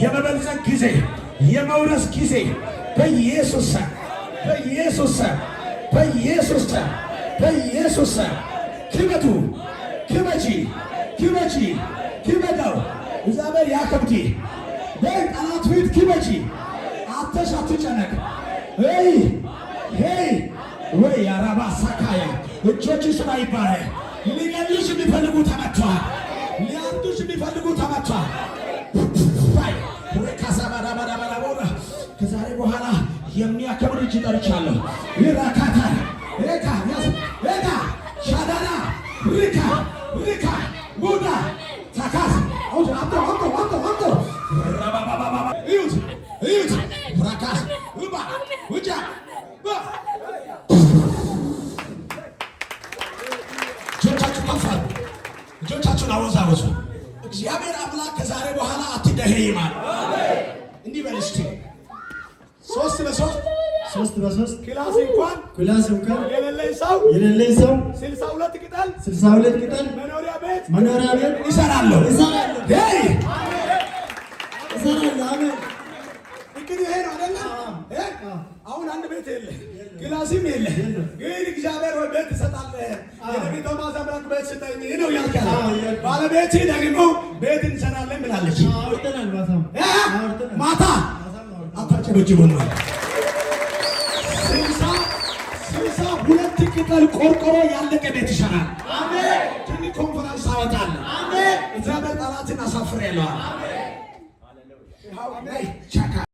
የመበልጸግ ጊዜ የመውረስ ጊዜ በኢየሱስ በኢየሱስ በኢየሱስ በኢየሱስ ክበቱ ክበጂ ክበጂ ክበዳው እግዚአብሔር ያከብቲ በጠላት ፊት ክበጂ አተሽ አትጨነቅ ሄይ ሄይ ወይ ያራባ ሳካያ እጆችሽ ላይ ባረ ሊገልሽ የሚፈልጉ ተመቷል ሊያንዱሽ የሚፈልጉ ተመቷል ከዛሬ በኋላ የሚያከብር እጅ ጠርቻለሁ ይራካታ ሬካ ሬካ ሻዳና ሪካ ሪካ ሙዳ ታካስ አውቶ አውቶ አውቶ አውቶ ረባባባባ እዩት እዩት ራካስ ውባ ውጃ እጆቻችሁን አወዛወዙ። እግዚአብሔር አምላክ ከዛሬ በኋላ አትደኸይማል። እንዲህ በል እስቲ ሶስት በሶስት ክላስ እንኳን የሌለኝ ሰው 62 ቅጠል መኖሪያ ቤት እሰራለሁ። አሜን። እንግዲህ ይሄ ነው አይደል? አሁን አንድ ቤት የለ ክላስም የለ፣ ግን እግዚአብሔር ወይ ቤት ትሰጣለህ። የነቢቶ ማዛብራክ ቤት ስጠኝ ነው ያልከኝ። ባለቤቴ ደግሞ ቤት እንሰራለን ብላለች። ማታ አታጨበጭቡ ነው 62 ቅጠል ቆርቆሮ ያለቀ ቤት ይሰራል። አሜን። ትንሽ ኮንፈረንስ አወጣለሁ። አሜን። እግዚአብሔር ጠላትን አሳፍሬያለሁ። አሜን። ሃሌሉያ ቻካ